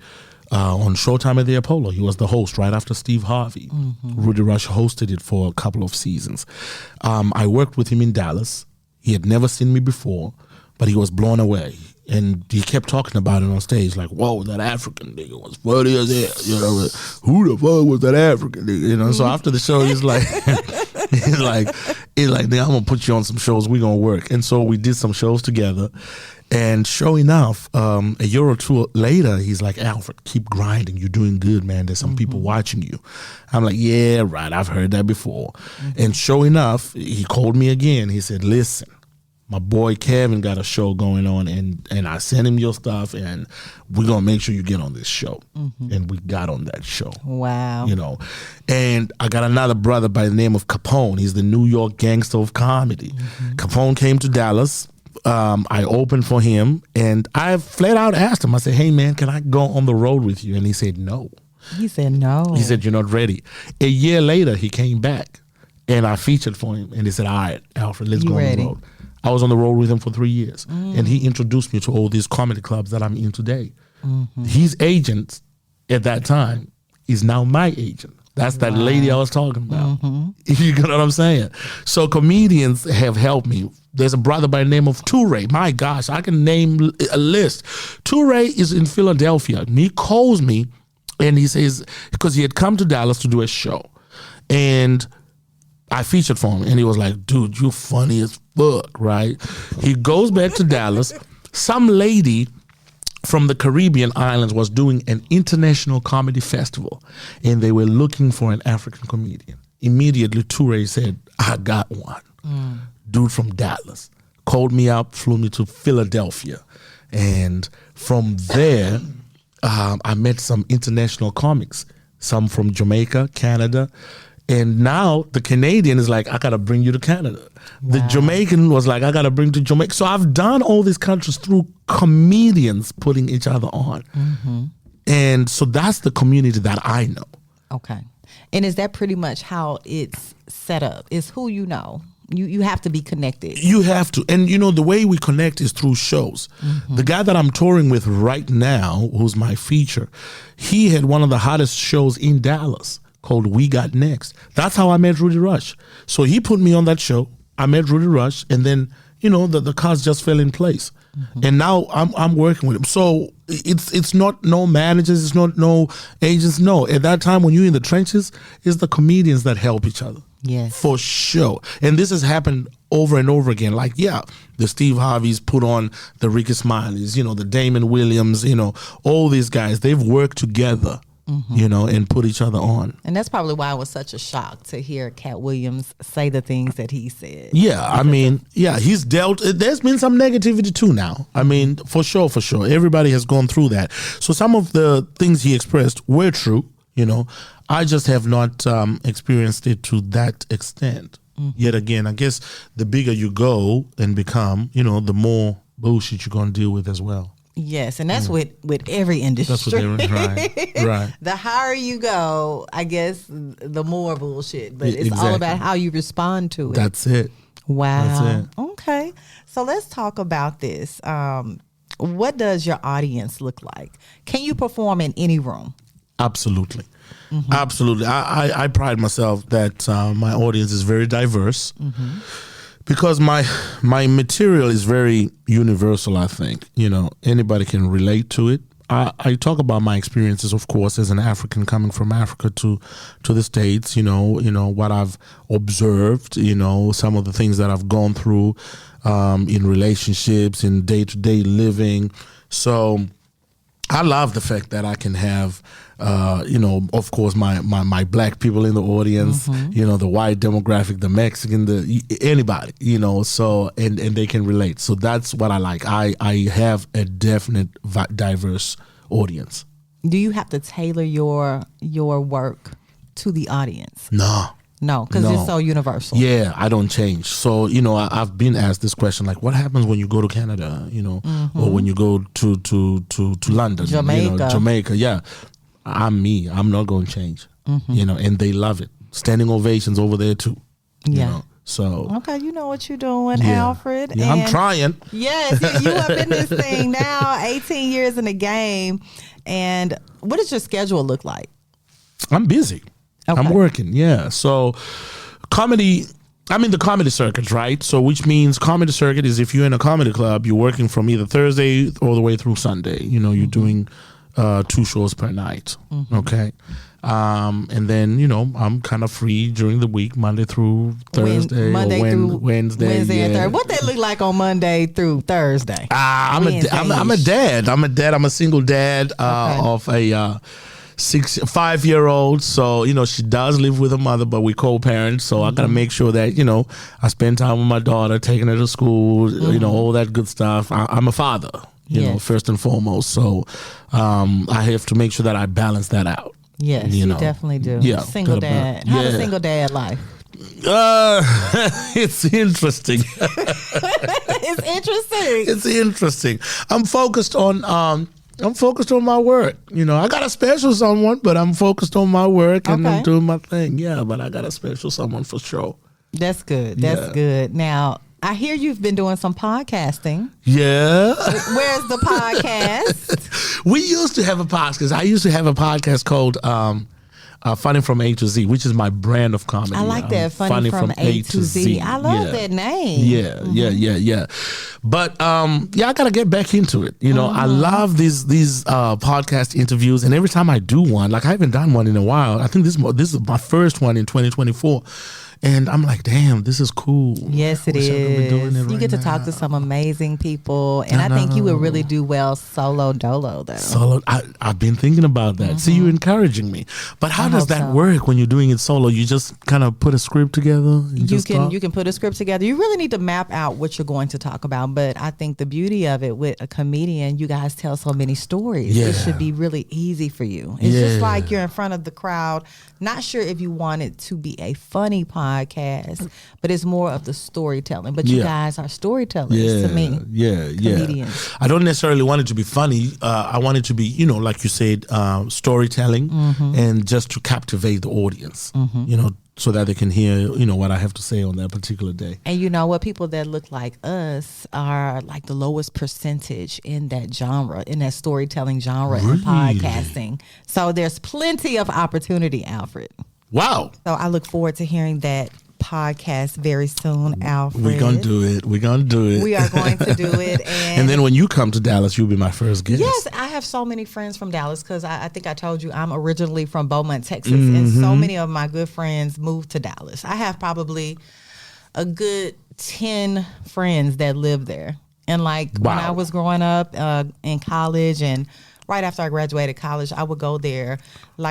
Speaker 2: on Showtime at the Apollo. He was the host right after Steve Harvey. Rudy Rush hosted it for a couple of seasons. I worked with him in Dallas. He had never seen me before, but he was blown away. And he kept talking about it on stage, like, whoa, that African nigga was funny as hell. Who the fuck was that African nigga? So after the show, he's like, nigga, I'm gonna put you on some shows, we gonna work. And so we did some shows together. And sure enough, a year or two later, he's like, Alfred, keep grinding. You're doing good, man. There's some people watching you. I'm like, yeah, right. I've heard that before. And sure enough, he called me again. He said, listen, my boy Kevin got a show going on, and I sent him your stuff, and we're going to make sure you get on this show. And we got on that show.
Speaker 1: Wow.
Speaker 2: And I got another brother by the name of Capone. He's the New York gangster of comedy. Capone came to Dallas. I opened for him, and I flat out asked him, I said, hey, man, can I go on the road with you? And he said, no.
Speaker 1: He said, no.
Speaker 2: He said, you're not ready. A year later, he came back, and I featured for him, and he said, all right, Alfred, let's go on the road. I was on the road with him for 3 years, and he introduced me to all these comedy clubs that I'm in today. His agent at that time is now my agent. That's that lady I was talking about. You know what I'm saying? So comedians have helped me. There's a brother by the name of Toure. My gosh, I can name a list. Toure is in Philadelphia. And he calls me, and he says, because he had come to Dallas to do a show, and I featured for him, and he was like, dude, you funny as fuck, right? He goes back to Dallas. Some lady from the Caribbean islands was doing an international comedy festival, and they were looking for an African comedian. Immediately, Toure said, I got one. Dude from Dallas called me up, flew me to Philadelphia. And from there, I met some international comics, some from Jamaica, Canada. And now the Canadian is like, I got to bring you to Canada. Wow. The Jamaican was like, I got to bring you to Jamaica. So I've done all these countries through comedians putting each other on. And so that's the community that I know.
Speaker 1: Okay. And is that pretty much how it's set up? Is who you know? You have to be connected. You
Speaker 2: have to. And, the way we connect is through shows. The guy that I'm touring with right now, who's my feature, he had one of the hottest shows in Dallas called We Got Next. That's how I met Rudy Rush. So he put me on that show. I met Rudy Rush, and then, the cards just fell in place. And now I'm working with him. So it's not no managers, it's not no agents. No, at that time when you're in the trenches, it's the comedians that help each other.
Speaker 1: Yes.
Speaker 2: For sure. And this has happened over and over again. Like, the Steve Harveys put on the Ricky Smileys, the Damon Williams, all these guys, they've worked together. And put each other on.
Speaker 1: And that's probably why it was such a shock to hear Cat Williams say the things that he said.
Speaker 2: Yeah, I mean, he's dealt, there's been some negativity too now. I mean, for sure. Everybody has gone through that. So some of the things he expressed were true, I just have not experienced it to that extent. Yet again, I guess the bigger you go and become, the more bullshit you're going to deal with as well.
Speaker 1: Yes, and that's with every industry.
Speaker 2: That's what right.
Speaker 1: The higher you go, I guess, the more bullshit. But it's all about how you respond to it.
Speaker 2: That's it.
Speaker 1: Wow.
Speaker 2: That's it.
Speaker 1: Okay. So let's talk about this. What does your audience look like? Can you perform in any room?
Speaker 2: Absolutely. Absolutely. I pride myself that my audience is very diverse. Because my material is very universal, I think. Anybody can relate to it. I talk about my experiences, of course, as an African coming from Africa to the States, what I've observed, some of the things that I've gone through in relationships, in day-to-day living. So I love the fact that I can have, of course, my black people in the audience, the white demographic, the Mexican, anybody, so, and they can relate. So that's what I like. I have a definite diverse audience.
Speaker 1: Do you have to tailor your work to the audience?
Speaker 2: No,
Speaker 1: because it's so universal.
Speaker 2: Yeah, I don't change. So, I've been asked this question, like, what happens when you go to Canada, or when you go to London, Jamaica. Yeah, I'm me. I'm not going to change, and they love it. Standing ovations over there too. So
Speaker 1: okay, you know what you're doing, Alfred.
Speaker 2: Yeah, I'm trying.
Speaker 1: Yes, you up in this thing now. 18 years in the game, and what does your schedule look like?
Speaker 2: I'm busy. Okay. I'm working, yeah. So comedy, I'm in the comedy circuit, right? So which means comedy circuit is if you're in a comedy club, you're working from either Thursday all the way through Sunday. You're doing 2 shows per night, okay? And then, I'm kind of free during the week, Monday through Thursday, Wednesday
Speaker 1: and Thursday. What they look like on Monday through Thursday?
Speaker 2: I'm a dad. I'm a single dad of a 5-year-old, so she does live with her mother, but we co-parent, so I gotta make sure that I spend time with my daughter, taking her to school, all that good stuff. I'm a father, first and foremost, so I have to make sure that I balance that out.
Speaker 1: Yes, you definitely do.
Speaker 2: Yeah,
Speaker 1: single dad. How's a single dad life?
Speaker 2: It's interesting.
Speaker 1: It's interesting.
Speaker 2: I'm focused on my work. I got a special someone, but I'm focused on my work and I'm doing my thing. Yeah, but I got a special someone for sure.
Speaker 1: That's good. That's good. Now, I hear you've been doing some podcasting.
Speaker 2: Yeah.
Speaker 1: Where's the podcast?
Speaker 2: We used to have a podcast. I used to have a podcast called Funny from A to Z, which is my brand of comedy.
Speaker 1: I like that. Funny from A to Z. I love that name.
Speaker 2: Yeah. But I got to get back into it. I love these podcast interviews, and every time I do one, like I haven't done one in a while. I think this is my first one in 2024. And I'm like, damn, this is cool.
Speaker 1: Yes, it is. You get to talk to some amazing people. And I think you would really do well solo dolo, though.
Speaker 2: Solo, I've been thinking about that. See, you're encouraging me. But how does that work when you're doing it solo? You just kind of put a script together? You
Speaker 1: can put a script together. You really need to map out what you're going to talk about. But I think the beauty of it with a comedian, you guys tell so many stories. Yeah. It should be really easy for you. It's just like you're in front of the crowd. Not sure if you want it to be a funny podcast, but it's more of the storytelling. But you guys are storytellers to me. Comedians.
Speaker 2: I don't necessarily want it to be funny. I want it to be, like you said, storytelling and just to captivate the audience, so that they can hear, what I have to say on that particular day.
Speaker 1: And you know what? People that look like us are like the lowest percentage in that genre, in that storytelling genre in podcasting. So there's plenty of opportunity, Alfred.
Speaker 2: Wow.
Speaker 1: So I look forward to hearing that podcast very soon, Alfred.
Speaker 2: We're going to do it. We are going
Speaker 1: to do it.
Speaker 2: And then when you come to Dallas, you'll be my first guest.
Speaker 1: Yes, I have so many friends from Dallas because I think I told you I'm originally from Beaumont, Texas. And so many of my good friends moved to Dallas. I have probably a good 10 friends that live there. And when I was growing up in college and right after I graduated college, I would go there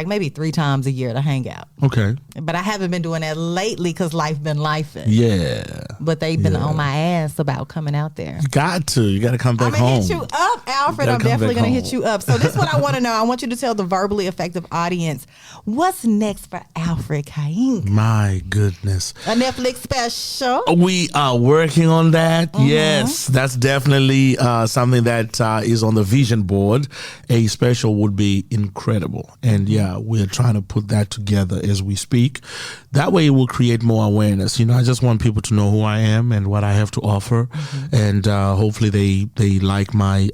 Speaker 1: maybe 3 times a year to hang out.
Speaker 2: Okay.
Speaker 1: But I haven't been doing that lately because life been lifing.
Speaker 2: Yeah.
Speaker 1: But they've been on my ass about coming out there.
Speaker 2: You got to come back home.
Speaker 1: I'm going to hit you up, Alfred. I'm definitely going to hit you up. So this is what I want to know. I want you to tell the verbally effective audience, what's next for Alfred Kainga?
Speaker 2: My goodness.
Speaker 1: A Netflix special?
Speaker 2: We are working on that. Yes, that's definitely something that is on the vision board. A special would be incredible. And we're trying to put that together as we speak. That way it will create more awareness. I just want people to know who I am and what I have to offer. And hopefully they like my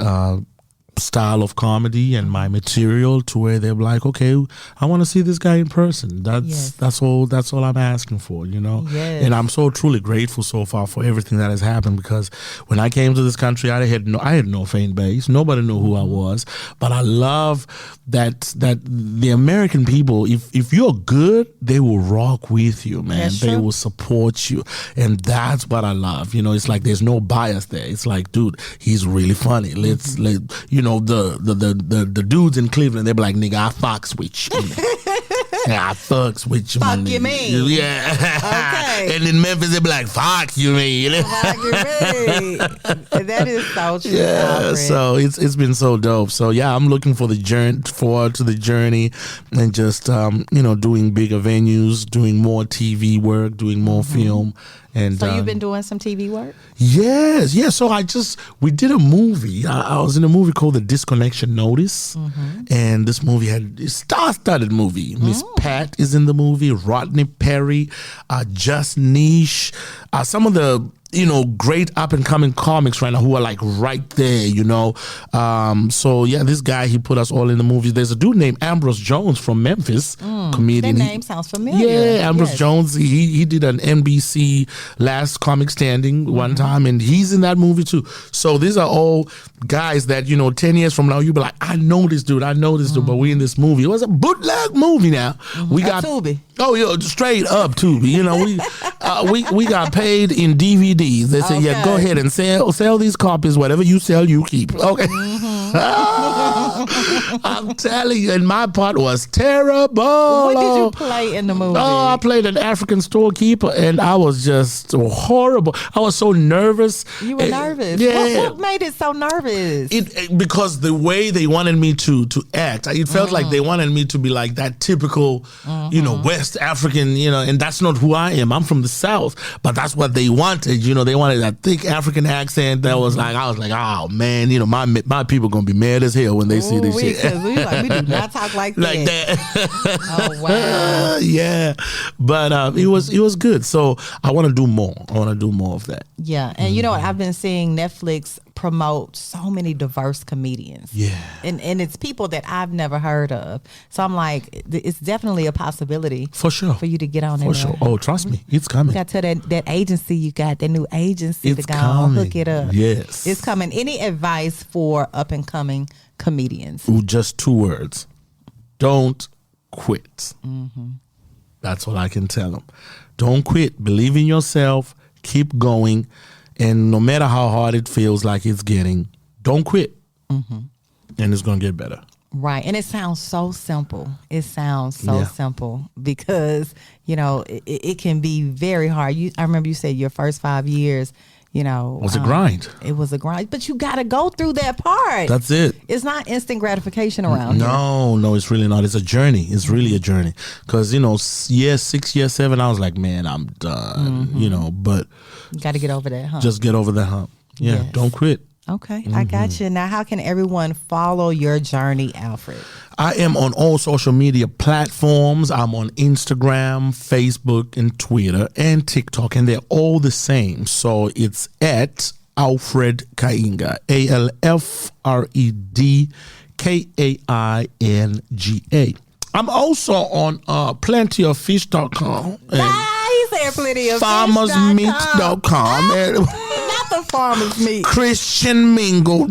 Speaker 2: style of comedy and my material to where they're like, okay, I want to see this guy in person. That's all I'm asking for,
Speaker 1: Yes.
Speaker 2: And I'm so truly grateful so far for everything that has happened, because when I came to this country, I had no fan base. Nobody knew who I was. But I love that the American people, if you're good, they will rock with you, man. They will support you. And that's what I love. It's like there's no bias there. It's like, dude, he's really funny. Let's the dudes in Cleveland, they be like, nigga, I fucks with you. Yeah, I fucks with you.
Speaker 1: Fuck you mean.
Speaker 2: Yeah.
Speaker 1: Okay.
Speaker 2: And in Memphis, they be like, fuck you mean.
Speaker 1: Fuck you mean. That is so true.
Speaker 2: Yeah,
Speaker 1: Alfred.
Speaker 2: so it's been so dope. So yeah, I'm looking forward to the journey, and just doing bigger venues, doing more TV work, doing more film. And
Speaker 1: so you've been doing some TV work?
Speaker 2: Yes. So we did a movie. I was in a movie called The Disconnection Notice, and this movie had a star-studded movie. Miss Pat is in the movie, Rodney Perry, Just Niche, some of the great up-and-coming comics right now who are like right there, So yeah, this guy, he put us all in the movie. There's a dude named Ambrose Jones from Memphis, comedian.
Speaker 1: That name sounds familiar.
Speaker 2: Yeah, Ambrose Jones. He did an NBC Last Comic Standing one time, and he's in that movie too. So these are all guys that 10 years from now you'll be like, I know this dude, but we're in this movie. It was a bootleg movie now. We got
Speaker 1: Tubi.
Speaker 2: Oh yeah, straight up Tubi. We got paid in DVDs. They said, yeah, go ahead and sell these copies. Whatever you sell, you keep. Okay. I'm telling you, and my part was terrible.
Speaker 1: What did you play in the movie?
Speaker 2: Oh, I played an African storekeeper, and I was just horrible. I was so nervous.
Speaker 1: You were nervous?
Speaker 2: Yeah.
Speaker 1: What made it so nervous?
Speaker 2: Because the way they wanted me to act, it felt like they wanted me to be like that typical, West African, and that's not who I am. I'm from the South, but that's what they wanted. They wanted that thick African accent that was like, I was like, oh man, my people gonna be mad as hell when they see this shit.
Speaker 1: We do not talk like that. Oh wow.
Speaker 2: Yeah, but it was good. So I want to do more. I want to do more of that.
Speaker 1: Yeah, and you know what? I've been seeing Netflix promote so many diverse comedians.
Speaker 2: Yeah.
Speaker 1: And it's people that I've never heard of. So I'm like, it's definitely a possibility.
Speaker 2: For sure.
Speaker 1: For you to get on there.
Speaker 2: For sure. Oh, trust me. It's coming.
Speaker 1: You got to tell that agency you got, that new agency
Speaker 2: it's
Speaker 1: to go
Speaker 2: coming.
Speaker 1: on, hook it up.
Speaker 2: Yes.
Speaker 1: It's coming. Any advice for up and coming comedians?
Speaker 2: Ooh, just 2 words. Don't quit. That's all I can tell them. Don't quit. Believe in yourself. Keep going. And no matter how hard it feels like it's getting, don't quit. And it's going to get better.
Speaker 1: Right. And it sounds so simple. It sounds so simple because, it can be very hard. I remember you said your first 5 years, it was
Speaker 2: a grind.
Speaker 1: It was a grind. But you got to go through that part.
Speaker 2: That's it.
Speaker 1: It's not instant gratification around here.
Speaker 2: No, it's really not. It's a journey. It's really a journey. Because, year 6, year 7, I was like, man, I'm done, but.
Speaker 1: You got to get over that hump.
Speaker 2: Just get over that hump. Yeah, yes. Don't quit.
Speaker 1: Okay, I got you. Now, how can everyone follow your journey, Alfred?
Speaker 2: I am on all social media platforms. I'm on Instagram, Facebook, and Twitter, and TikTok, and they're all the same. So it's at Alfred Kainga, ALFRED I'm also on plentyoffish.com.
Speaker 1: He said
Speaker 2: farmersmeat.com.
Speaker 1: Not the farmer's meat.
Speaker 2: Christian Mingle.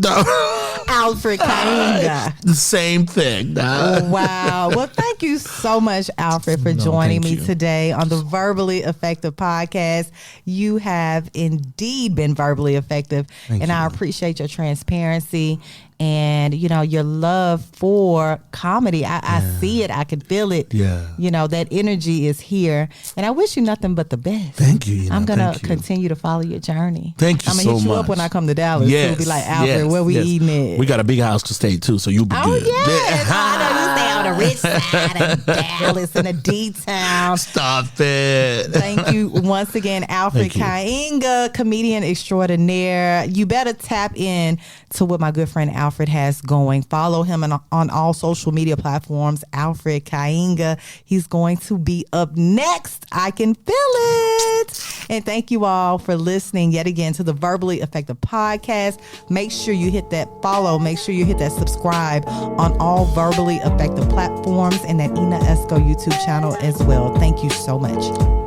Speaker 1: Alfred Kainga.
Speaker 2: The same thing.
Speaker 1: Wow. Well, thank you so much, Alfred, for joining me today on the Verbally Effective podcast. You have indeed been verbally effective, and I appreciate your transparency and your love for comedy. I see it. I can feel it.
Speaker 2: Yeah.
Speaker 1: That energy is here, and I wish you nothing but the best.
Speaker 2: Thank you.
Speaker 1: I'm gonna continue to follow your journey.
Speaker 2: Thank you so much.
Speaker 1: I'm gonna hit you up when I come to Dallas.
Speaker 2: Yes.
Speaker 1: Too. Be like, Alfred, where we eating it?
Speaker 2: We got a big house to stay too, so you'll be good.
Speaker 1: Yes. I know you stay on the rich side of Dallas in a D-town.
Speaker 2: Stop it.
Speaker 1: Thank you once again, Alfred Kainga, comedian extraordinaire. You better tap in to what my good friend Alfred has going. Follow him on all social media platforms, Alfred Kainga. He's going to be up next. I can feel it. And thank you all for listening yet again to the Verbally Effective podcast. Make sure you hit that follow. Make sure you hit that subscribe on all Verbally Effective platforms and that Ina Esco YouTube channel as well. Thank you so much.